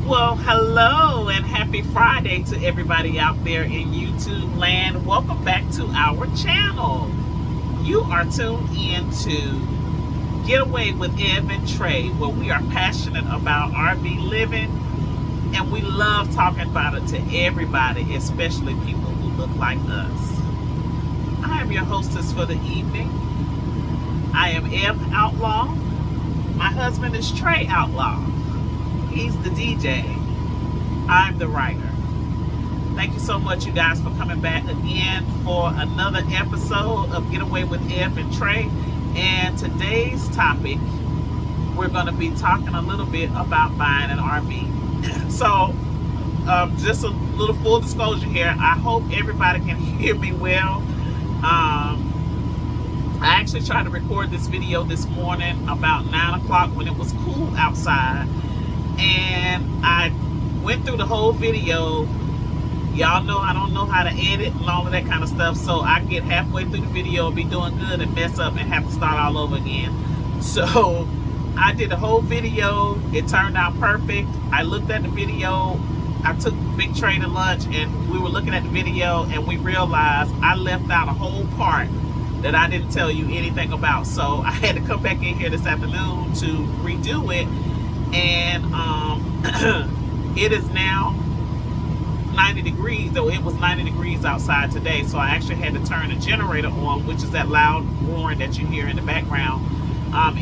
Well, hello and happy Friday to everybody out there in YouTube land. Welcome back to our channel. You are tuned in to Getaway with Ev and Trey, where we are passionate about RV living and we love talking about it to everybody, especially people who look like us. I am your hostess for the evening. I am Ev Outlaw. My husband is Trey Outlaw. He's the DJ. I'm the writer. Thank you so much, you guys, for coming back again for another episode of Getaway with Ev and Trey. And today's topic, we're going to be talking a little bit about buying an RV. So, just a little full disclosure here. I hope everybody can hear me well. I actually tried to record this video this morning about 9 o'clock when it was cool outside. And I went through the whole video. Y'all know I don't know how to edit and all of that kind of stuff, so I get halfway through the video, be doing good, and mess up and have to start all over again. So I did the whole video. It turned out perfect. I looked at the video. I took Big Trey to lunch, and we were looking at the video, and we realized I left out a whole part that I didn't tell you anything about. So I had to come back in here this afternoon to redo it. And it is now 90 degrees, though it was 90 degrees outside today, so I actually had to turn the generator on, which is that loud roaring that you hear in the background,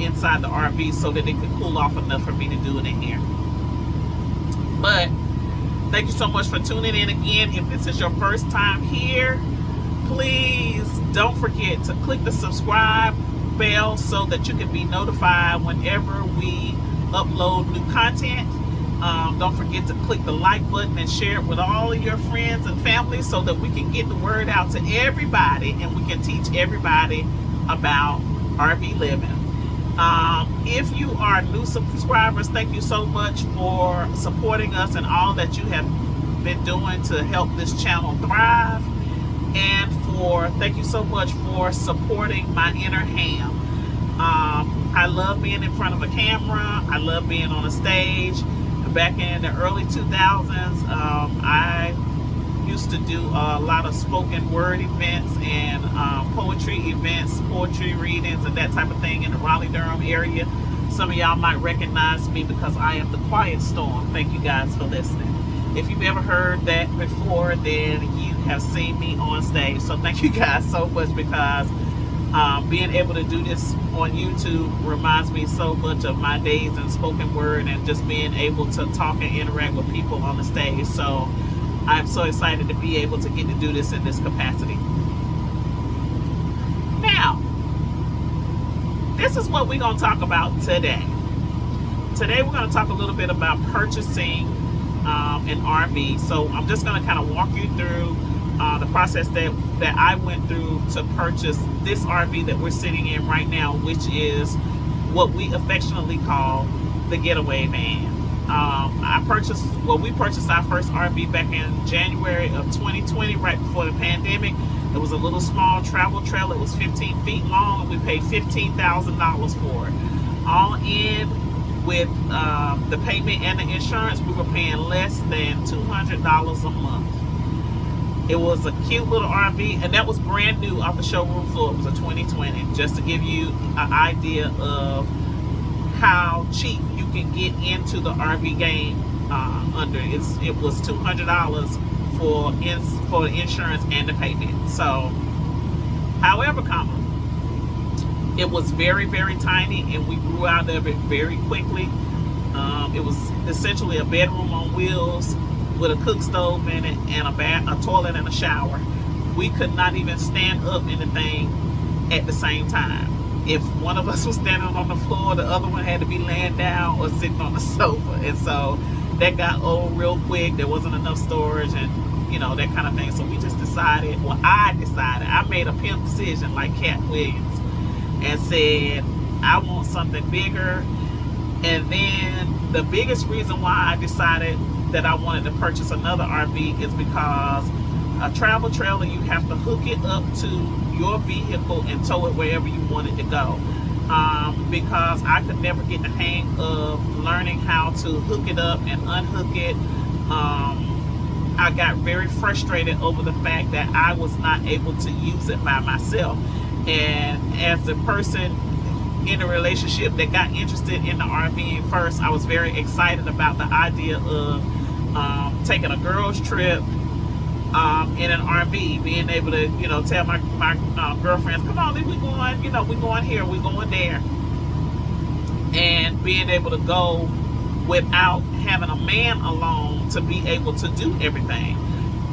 inside the RV, so that it could cool off enough for me to do it in here. But thank you so much for tuning in again. If this is your first time here, please don't forget to click the subscribe bell so that you can be notified whenever we upload new content. Don't forget to click the like button and share it with all of your friends and family so that we can get the word out to everybody and we can teach everybody about RV living. If you are new subscribers, thank you so much for supporting us and all that you have been doing to help this channel thrive. And thank you so much for supporting my inner ham. I love being in front of a camera. I love being on a stage. Back in the early 2000s, I used to do a lot of spoken word events and poetry events, poetry readings, and that type of thing in the Raleigh-Durham area. Some of y'all might recognize me because I am the Quiet Storm. Thank you guys for listening. If you've ever heard that before, then you have seen me on stage. So thank you guys so much, because being able to do this on YouTube reminds me so much of my days in spoken word and just being able to talk and interact with people on the stage. So I'm so excited to be able to get to do this in this capacity. Now, this is what we're going to talk about today. Today we're going to talk a little bit about purchasing an RV. So I'm just going to kind of walk you through the process that I went through to purchase this RV that we're sitting in right now, which is what we affectionately call the Getaway van. We purchased our first RV back in January of 2020, right before the pandemic. It was a little small travel trailer. It was 15 feet long, and we paid $15,000 for it. All in with the payment and the insurance, we were paying less than $200 a month. It was a cute little RV, and that was brand new off the showroom floor. It was a 2020, just to give you an idea of how cheap you can get into the RV game under. It was $200 for the insurance and the payment. So, however, it was very, very tiny, and we grew out of it very quickly. It was essentially a bedroom on wheels with a cook stove in it and a toilet and a shower. We could not even stand up in the thing at the same time. If one of us was standing on the floor, the other one had to be laying down or sitting on the sofa. And so that got old real quick. There wasn't enough storage and that kind of thing. So we just decided, I made a pimp decision like Cat Williams and said, I want something bigger. And then the biggest reason why I decided that I wanted to purchase another RV is because a travel trailer, you have to hook it up to your vehicle and tow it wherever you want it to go. because I could never get the hang of learning how to hook it up and unhook it. I got very frustrated over the fact that I was not able to use it by myself. And as the person in a relationship that got interested in the RVing first, I was very excited about the idea of taking a girls trip in an RV, being able to, tell my girlfriends, come on, we going, we going here, we going there, and being able to go without having a man along to be able to do everything.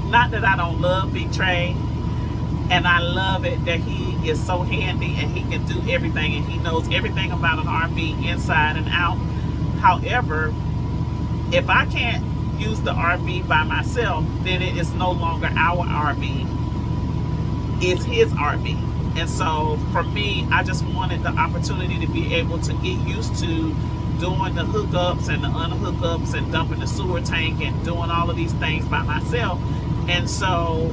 Not that I don't love Big Trey, and I love it that he is so handy and he can do everything and he knows everything about an RV inside and out. However, if I can't use the RV by myself, then it is no longer our RV. It's his RV. And so for me, I just wanted the opportunity to be able to get used to doing the hookups and the unhookups and dumping the sewer tank and doing all of these things by myself. And so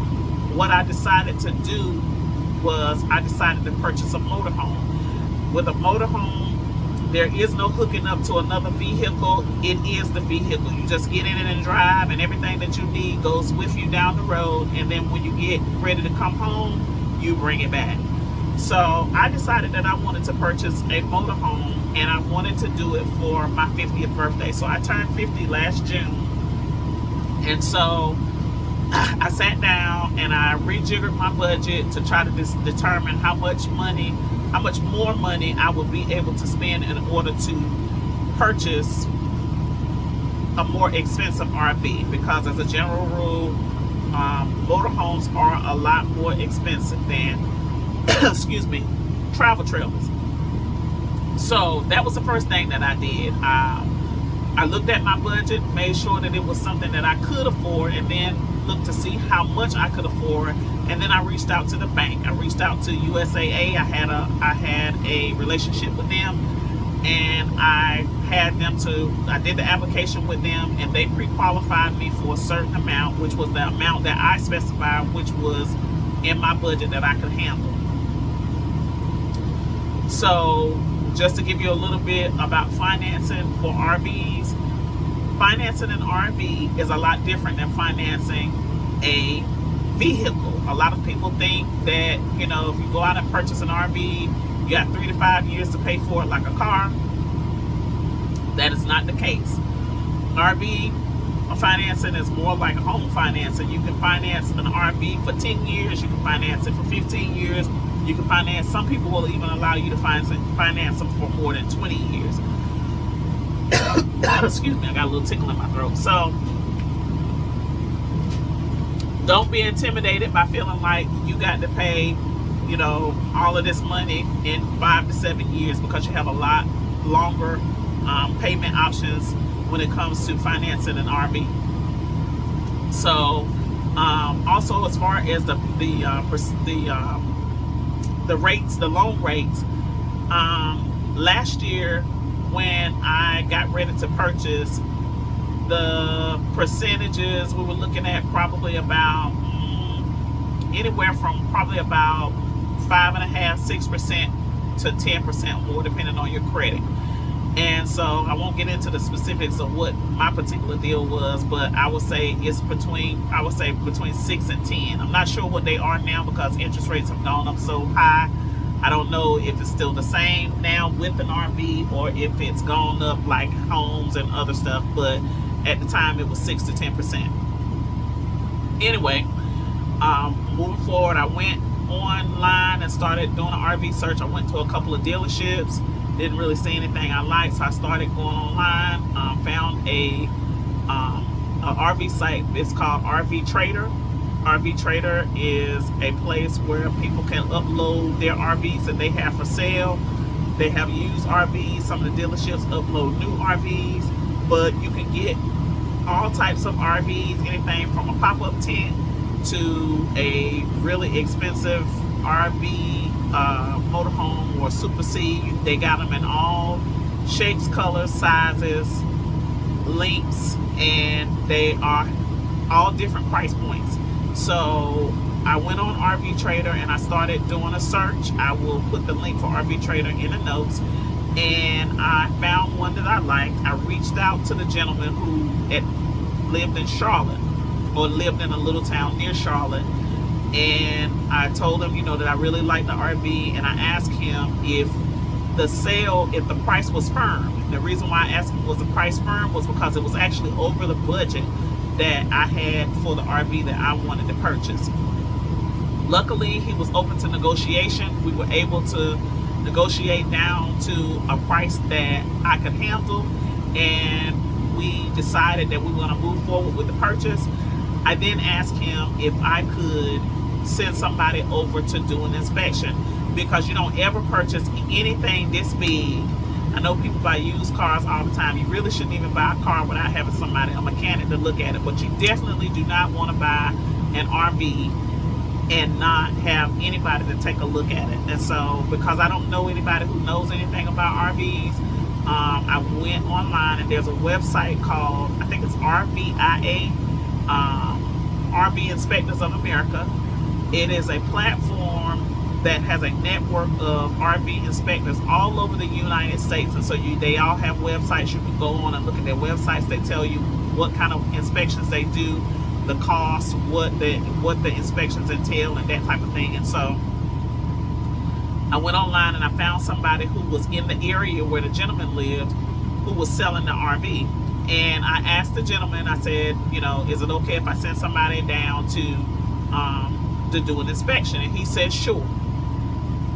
what I decided to do was I decided to purchase a motorhome. With a motorhome, there is no hooking up to another vehicle. It is the vehicle. You just get in it and drive, and everything that you need goes with you down the road. And then when you get ready to come home, you bring it back. So I decided that I wanted to purchase a motorhome, and I wanted to do it for my 50th birthday. So I turned 50 last June. And so I sat down and I rejiggered my budget to try to determine how much more money I would be able to spend in order to purchase a more expensive RV, because as a general rule, motorhomes are a lot more expensive than excuse me, travel trailers. So that was the first thing that I did. I looked at my budget, made sure that it was something that I could afford, and then looked to see how much I could afford. And then I reached out to the bank. I reached out to USAA. I had a relationship with them, and I did the application with them, and they pre-qualified me for a certain amount, which was the amount that I specified, which was in my budget that I could handle. So just to give you a little bit about financing for RVs, financing an RV is a lot different than financing a vehicle. A lot of people think that, if you go out and purchase an RV, you got 3 to 5 years to pay for it like a car. That is not the case. RV financing is more like a home financing. You can finance an RV for 10 years, you can finance it for 15 years, you can finance, some people will even allow you to finance them for more than 20 years. Excuse me, I got a little tickle in my throat. So don't be intimidated by feeling like you got to pay, all of this money in 5 to 7 years, because you have a lot longer payment options when it comes to financing an RV. So also, as far as the rates, the loan rates, last year when I got ready to purchase, the percentages we were looking at probably about anywhere from probably about 5.5%, 6% to 10% more, depending on your credit. And so I won't get into the specifics of what my particular deal was, but I would say it's between 6 and 10. I'm not sure what they are now because interest rates have gone up so high. I don't know if it's still the same now with an RV or if it's gone up like homes and other stuff, but at the time it was 6 to 10%. Anyway, moving forward, I went online and started doing an RV search. I went to a couple of dealerships, didn't really see anything I liked, so I started going online, found a RV site. It's called RV Trader. RV Trader is a place where people can upload their RVs that they have for sale. They have used RVs. Some of the dealerships upload new RVs, but you can get all types of RVs, anything from a pop-up tent to a really expensive RV motorhome or Super C. They got them in all shapes, colors, sizes, lengths, and they are all different price points. So I went on RV Trader and I started doing a search. I will put the link for RV Trader in the notes. And I found one that I liked. I reached out to the gentleman who had lived in Charlotte, or lived in a little town near Charlotte. And I told him, that I really liked the RV, and I asked him if the price was firm. The reason why I asked him was the price firm was because it was actually over the budget that I had for the RV that I wanted to purchase. Luckily, he was open to negotiation. We were able to negotiate down to a price that I could handle, and we decided that we were going to move forward with the purchase. I then asked him if I could send somebody over to do an inspection, because you don't ever purchase anything this big. I know people buy used cars all the time. You really shouldn't even buy a car without having a mechanic to look at it, but you definitely do not want to buy an RV and not have anybody to take a look at it. And so, because I don't know anybody who knows anything about RVs, I went online, and there's a website called, I think it's RVIA, RV Inspectors of America. It is a platform that has a network of RV inspectors all over the United States. And so they all have websites. You can go on and look at their websites. They tell you what kind of inspections they do, the cost, what the inspections entail, and that type of thing. And so I went online and I found somebody who was in the area where the gentleman lived, who was selling the RV. And I asked the gentleman, I said, is it okay if I send somebody down to do an inspection? And he said, sure.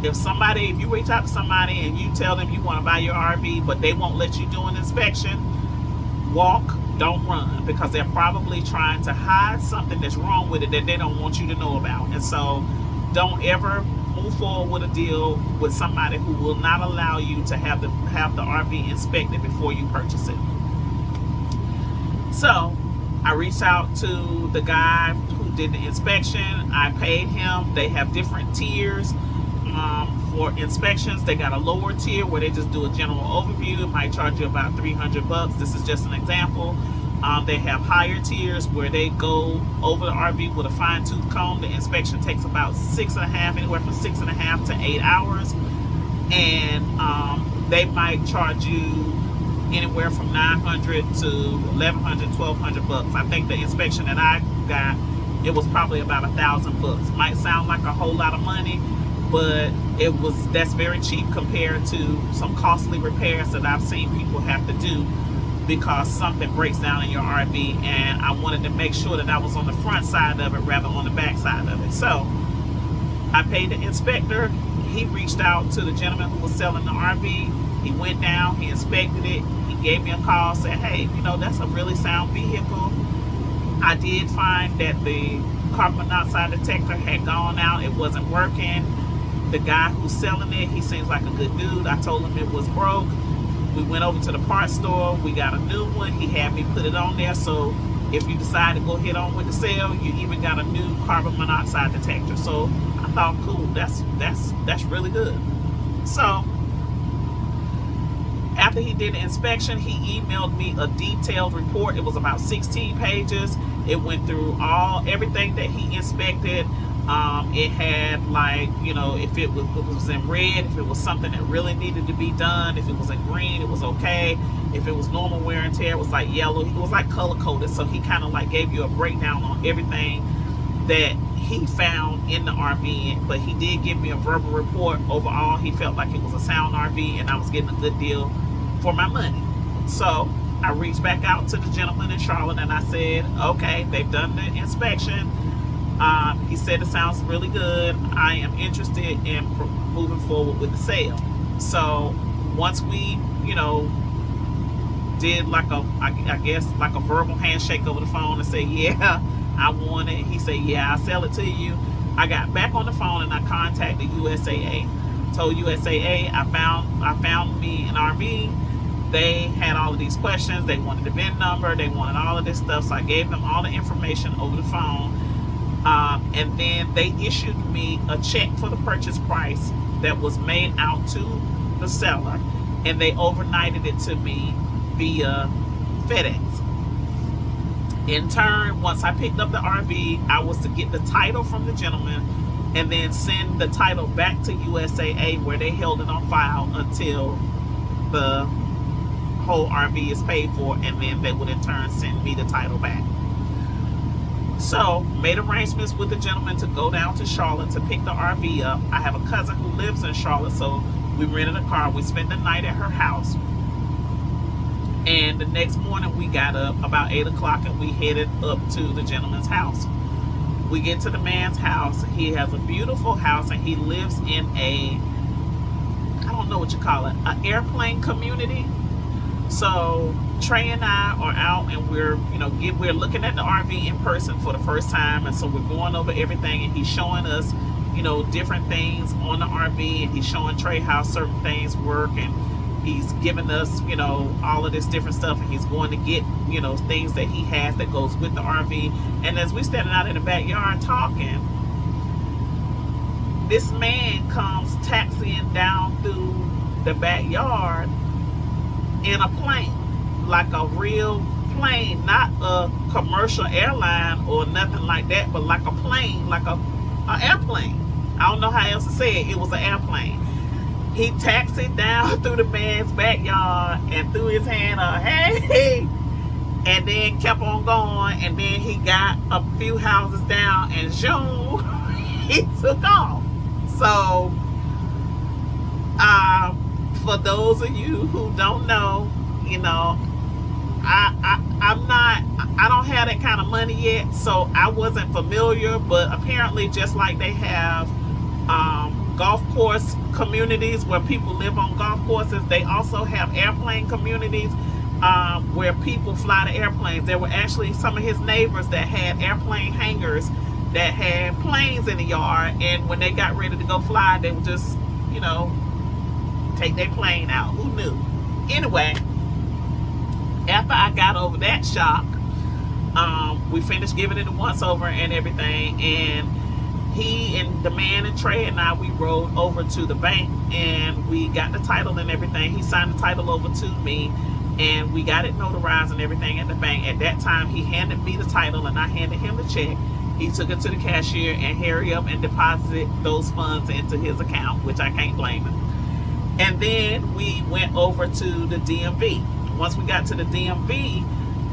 If you reach out to somebody and you tell them you want to buy your RV, but they won't let you do an inspection, walk, don't run, because they're probably trying to hide something that's wrong with it that they don't want you to know about. And so don't ever move forward with a deal with somebody who will not allow you to have the RV inspected before you purchase it. So I reached out to the guy who did the inspection. I paid him. They have different tiers for inspections. They got a lower tier where they just do a general overview. It might charge you about $300. This is just an example. They have higher tiers where they go over the RV with a fine-tooth comb. The inspection takes about anywhere from 6.5 to 8 hours. And they might charge you anywhere from $900 to $1,100, $1,200. I think the inspection that I got, it was probably about $1,000. Might sound like a whole lot of money, but that's very cheap compared to some costly repairs that I've seen people have to do because something breaks down in your RV, and I wanted to make sure that I was on the front side of it rather on the back side of it. So I paid the inspector. He reached out to the gentleman who was selling the RV. He went down, he inspected it, he gave me a call, said, hey, that's a really sound vehicle. I did find that the carbon monoxide detector had gone out, it wasn't working. The guy who's selling it, he seems like a good dude. I told him it was broke. We went over to the parts store, we got a new one. He had me put it on there, so if you decide to go head on with the sale, you even got a new carbon monoxide detector. So I thought, cool, that's really good. So after he did the inspection, he emailed me a detailed report. It was about 16 pages. It went through everything that he inspected. It had if it was in red, if it was something that really needed to be done, if it was in green, it was okay. If it was normal wear and tear, it was like yellow. It was like color coded. So he kind of gave you a breakdown on everything that he found in the RV, but he did give me a verbal report. Overall, he felt like it was a sound RV and I was getting a good deal for my money. So I reached back out to the gentleman in Charlotte and I said, okay, they've done the inspection. He said it sounds really good. I am interested in moving forward with the sale. So once we, did a verbal handshake over the phone and say, yeah, I want it. He said, yeah, I'll sell it to you. I got back on the phone and I contacted USAA. Told USAA I found me an RV. They had all of these questions. They wanted the VIN number. They wanted all of this stuff. So I gave them all the information over the phone. And then they issued me a check for the purchase price that was made out to the seller. And they overnighted it to me via FedEx. In turn, once I picked up the RV, I was to get the title from the gentleman and then send the title back to USAA where they held it on file until the whole RV is paid for, and then they would in turn send me the title back. So, made arrangements with the gentleman to go down to Charlotte to pick the RV up. I have a cousin who lives in Charlotte, so we rented a car. We spent the night at her house. And the next morning we got up about 8 o'clock and we headed up to the gentleman's house. We get to the man's house. He has a beautiful house and he lives in a, I don't know what you call it, an airplane community. So Trey and I are out and we're looking at the RV in person for the first time, and so we're going over everything and he's showing us, different things on the RV, and he's showing Trey how certain things work, and he's giving us, all of this different stuff, and he's going to get, things that he has that goes with the RV. And as we're standing out in the backyard talking, this man comes taxiing down through the backyard in a plane, like a real plane, not a commercial airline or nothing like that, but like a plane, like a airplane. I don't know how else to say it. It was an airplane. He taxied down through the man's backyard and threw his hand up, hey, and then kept on going, and then he got a few houses down and zoom, he took off. So, for those of you who don't know, I don't have that kind of money yet, so I wasn't familiar, but apparently just like they have golf course communities where people live on golf courses, they also have airplane communities where people fly the airplanes. There were actually some of his neighbors that had airplane hangars that had planes in the yard, and when they got ready to go fly, they would just, take their plane out. Who knew? Anyway, after I got over that shock, we finished giving it a once over and everything, and he and the man and Trey and I, we rode over to the bank and we got the title and everything. He signed the title over to me and we got it notarized and everything at the bank. At that time, he handed me the title and I handed him the check. He took it to the cashier and hurried up and deposited those funds into his account, which I can't blame him. And then we went over to the DMV. Once we got to the DMV,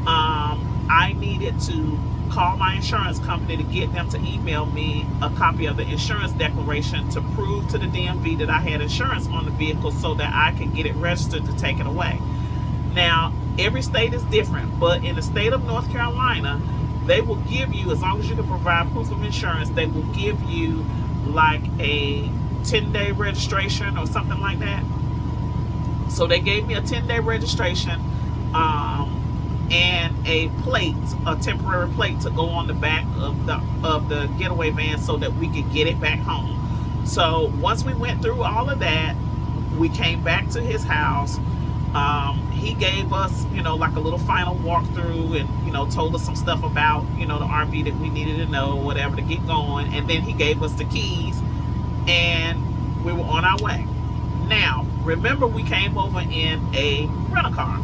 I needed to call my insurance company to get them to email me a copy of the insurance declaration to prove to the DMV that I had insurance on the vehicle so that I could get it registered to take it away. Now, every state is different, but in the state of North Carolina, they will give you, as long as you can provide proof of insurance, they will give you like a 10-day registration or something like that. So they gave me a 10-day registration and a plate, a temporary plate to go on the back of the Getaway van so that we could get it back home. So once we went through all of that, we came back to his house. He gave us, like a little final walkthrough and, told us some stuff about, the RV that we needed to know, whatever, to get going. And then he gave us the keys and we were on our way. Now, remember, we came over in a rental car.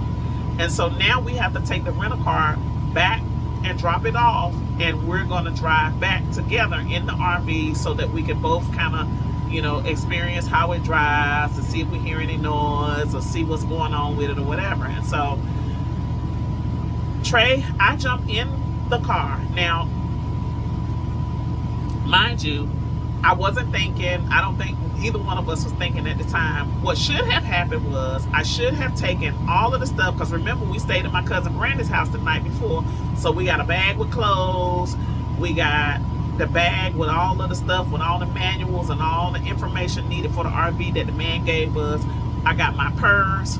And so now we have to take the rental car back and drop it off. And we're going to drive back together in the RV so that we can both kind of, experience how it drives and see if we hear any noise or see what's going on with it or whatever. And so, Trey, I jumped in the car. Now, mind you, I wasn't thinking, I don't think either one of us was thinking at the time. What should have happened was I should have taken all of the stuff, because remember, we stayed at my cousin Brandy's house the night before. So we got a bag with clothes, we got the bag with all of the stuff, with all the manuals and all the information needed for the RV that the man gave us. I got my purse.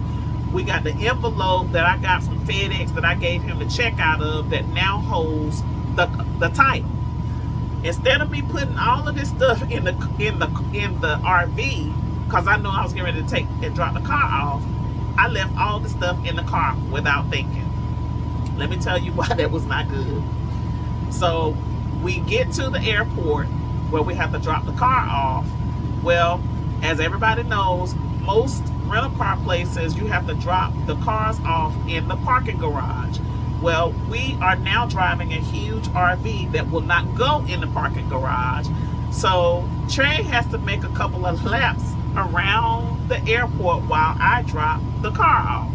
We got the envelope that I got from FedEx that I gave him the check out of that now holds the title. Instead of me putting all of this stuff in the RV, because I know I was getting ready to take and drop the car off, I left all the stuff in the car without thinking. Let me tell you why that was not good. So we get to the airport where we have to drop the car off. Well, as everybody knows, most rental car places, you have to drop the cars off in the parking garage. Well, we are now driving a huge RV that will not go in the parking garage. So Trey has to make a couple of laps around the airport while I drop the car off.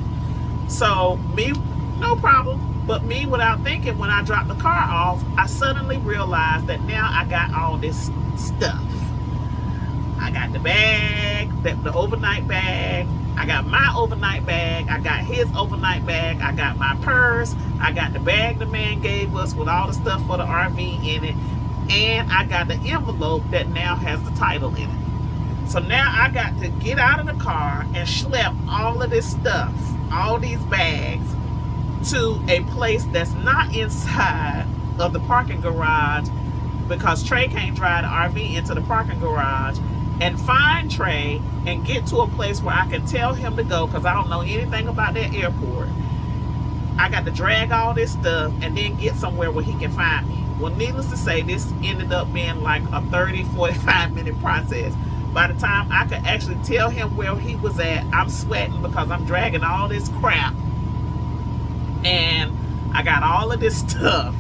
So me, no problem. But me, without thinking, when I dropped the car off, I suddenly realized that now I got all this stuff. I got the bag, the overnight bag. I got my overnight bag. I got his overnight bag. I got my purse. I got the bag the man gave us with all the stuff for the RV in it. And I got the envelope that now has the title in it. So now I got to get out of the car and schlep all of this stuff, all these bags, to a place that's not inside of the parking garage, because Trey can't drive the RV into the parking garage, and find Trey and get to a place where I can tell him to go, because I don't know anything about that airport. I got to drag all this stuff and then get somewhere where he can find me. Well, needless to say, this ended up being like a 30-45 minute process. By the time I could actually tell him where he was at, I'm sweating because I'm dragging all this crap. And I got all of this stuff.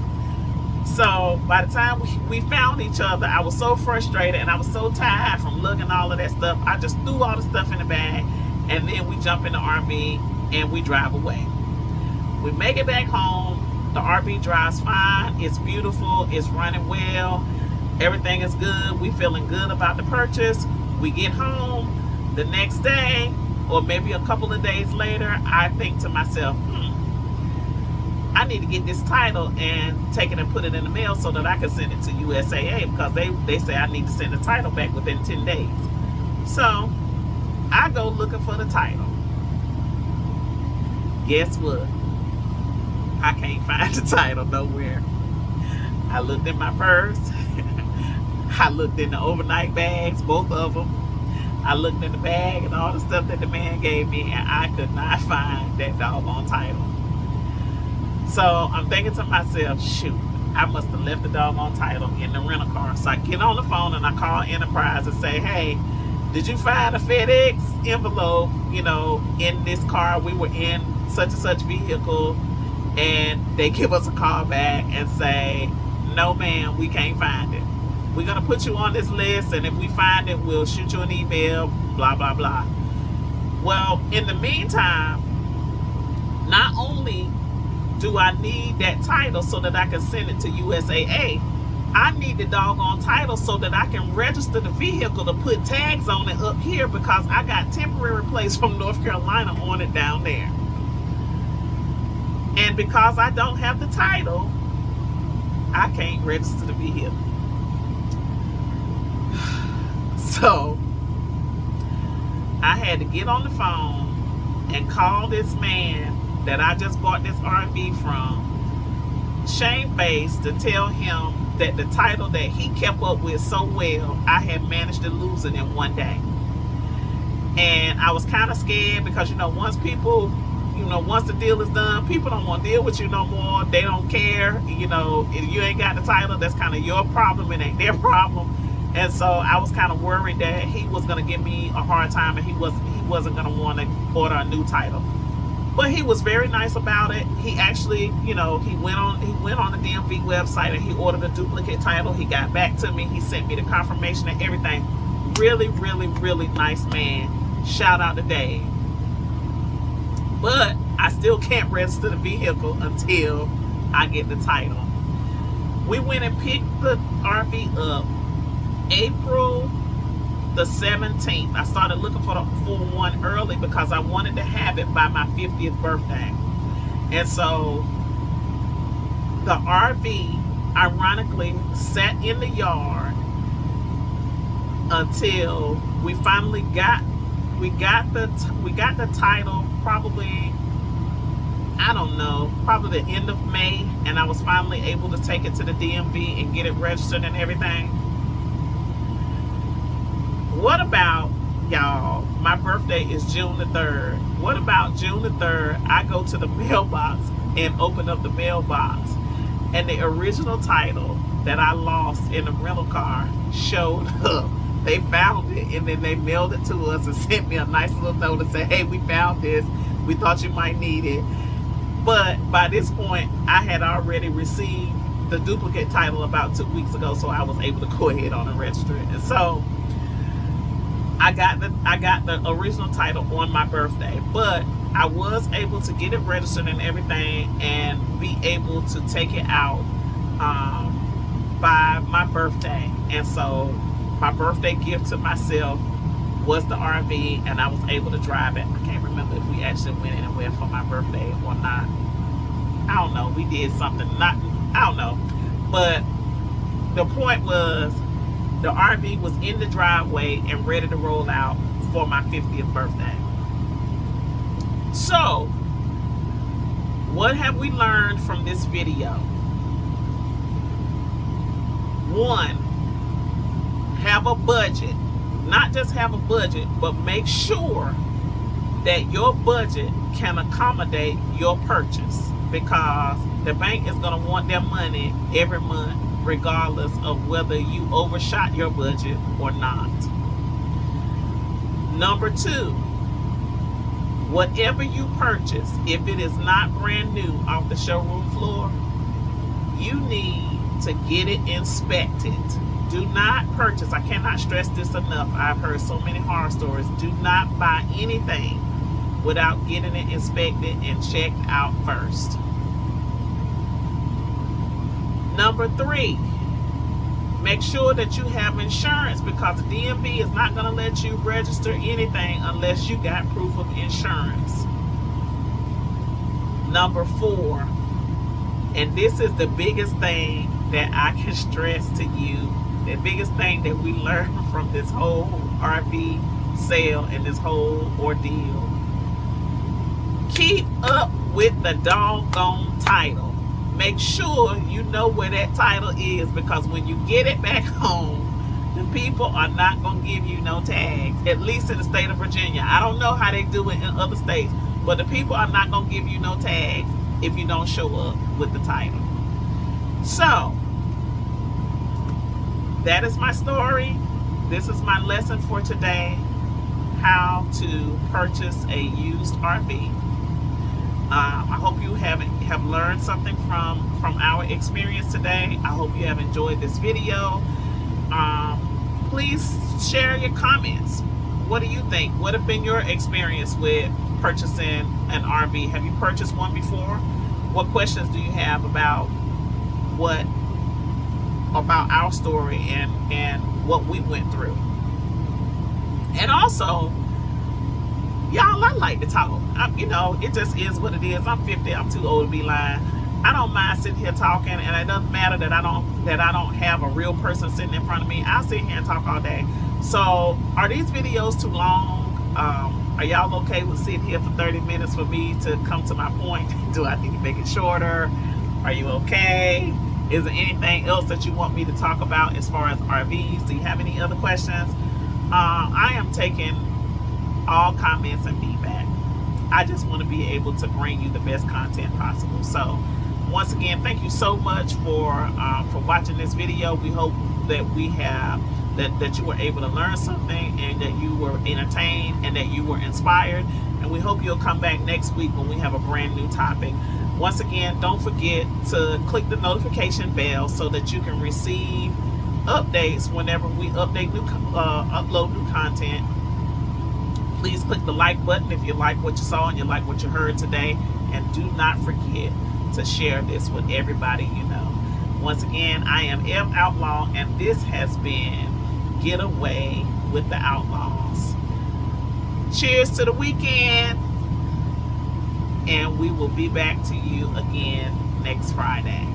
So by the time we found each other, I was so frustrated and I was so tired from lugging all of that stuff. I just threw all the stuff in the bag, and then we jump in the RV and we drive away. We make it back home. The RV drives fine. It's beautiful. It's running well. Everything is good. We feeling good about the purchase. We get home the next day, or maybe a couple of days later, I think to myself, I need to get this title and take it and put it in the mail so that I can send it to USAA, because they say I need to send the title back within 10 days. So I go looking for the title. Guess what? I can't find the title nowhere. I looked in my purse. I looked in the overnight bags, both of them. I looked in the bag and all the stuff that the man gave me, and I could not find that doggone title. So I'm thinking to myself, shoot, I must have left the doggone title in the rental car. So I get on the phone and I call Enterprise and say, hey, did you find a FedEx envelope, in this car? We were in such and such vehicle. And they give us a call back and say, no ma'am, we can't find it. We're going to put you on this list, and if we find it, we'll shoot you an email, blah, blah, blah. Well, in the meantime, not only do I need that title so that I can send it to USAA, I need the doggone title so that I can register the vehicle to put tags on it up here, because I got temporary plates from North Carolina on it down there. And because I don't have the title, I can't register the vehicle. So I had to get on the phone and call this man that I just bought this RV from, shamefaced, to tell him that the title that he kept up with so well, I had managed to lose it in one day. And I was kind of scared because, once the deal is done, people don't want to deal with you no more. They don't care. If you ain't got the title, that's kind of your problem. It ain't their problem. And so I was kind of worried that he was going to give me a hard time, and he wasn't going to want to order a new title. But he was very nice about it. He actually, he went on the DMV website and he ordered a duplicate title. He got back to me. He sent me the confirmation and everything. Really, really, really nice man. Shout out to Dave. But I still can't register the vehicle until I get the title. We went and picked the RV up April the 17th. I started looking for one early because I wanted to have it by my 50th birthday. And so the RV ironically sat in the yard until we finally got the title, probably, I don't know, probably the end of May, and I was finally able to take it to the DMV and get it registered and everything. What about, y'all, my birthday is June the 3rd. What about June the 3rd, I go to the mailbox and open up the mailbox, and the original title that I lost in the rental car showed up. They found it, and then they mailed it to us and sent me a nice little note and said, hey, we found this. We thought you might need it. But by this point, I had already received the duplicate title about 2 weeks ago, so I was able to go ahead on and register it. And so I got the original title on my birthday, but I was able to get it registered and everything, and be able to take it out by my birthday. And so my birthday gift to myself was the RV, and I was able to drive it. I can't remember if we actually went anywhere for my birthday or not. I don't know. We did something. I don't know. But the point was, the RV was in the driveway and ready to roll out for my 50th birthday. So, what have we learned from this video? One, have a budget. Not just have a budget, but make sure that your budget can accommodate your purchase, because the bank is going to want their money every month, regardless of whether you overshot your budget or not. Number two, whatever you purchase, if it is not brand new off the showroom floor, you need to get it inspected. Do not purchase, I cannot stress this enough, I've heard so many horror stories. Do not buy anything without getting it inspected and checked out first. Number three, make sure that you have insurance, because the DMV is not going to let you register anything unless you got proof of insurance. Number four, and this is the biggest thing that I can stress to you, the biggest thing that we learned from this whole RV sale and this whole ordeal: keep up with the doggone title. Make sure you know where that title is, because when you get it back home, the people are not going to give you no tags, at least in the state of Virginia. I don't know how they do it in other states, but the people are not going to give you no tags if you don't show up with the title. So, that is my story. This is my lesson for today: how to purchase a used RV. I hope you have learned something from our experience today. I hope you have enjoyed this video. Please share your comments. What do you think? What have been your experience with purchasing an RV? Have you purchased one before? What questions do you have about our story and what we went through? And also, y'all, I like to talk. It just is what it is. I'm 50. I'm too old to be lying. I don't mind sitting here talking, and it doesn't matter that I don't have a real person sitting in front of me. I'll sit here and talk all day. So, are these videos too long? Are y'all okay with sitting here for 30 minutes for me to come to my point? Do I need to make it shorter? Are you okay? Is there anything else that you want me to talk about as far as RVs? Do you have any other questions? I am taking all comments and feedback. I just want to be able to bring you the best content possible. So, once again, thank you so much for watching this video. We hope that that you were able to learn something, and that you were entertained, and that you were inspired. And we hope you'll come back next week when we have a brand new topic. Once again, don't forget to click the notification bell so that you can receive updates whenever we upload new content. Please click the like button if you like what you saw and you like what you heard today. And do not forget to share this with everybody you know. Once again, I am F Outlaw, and this has been Getaway with the Outlaws. Cheers to the weekend, and we will be back to you again next Friday.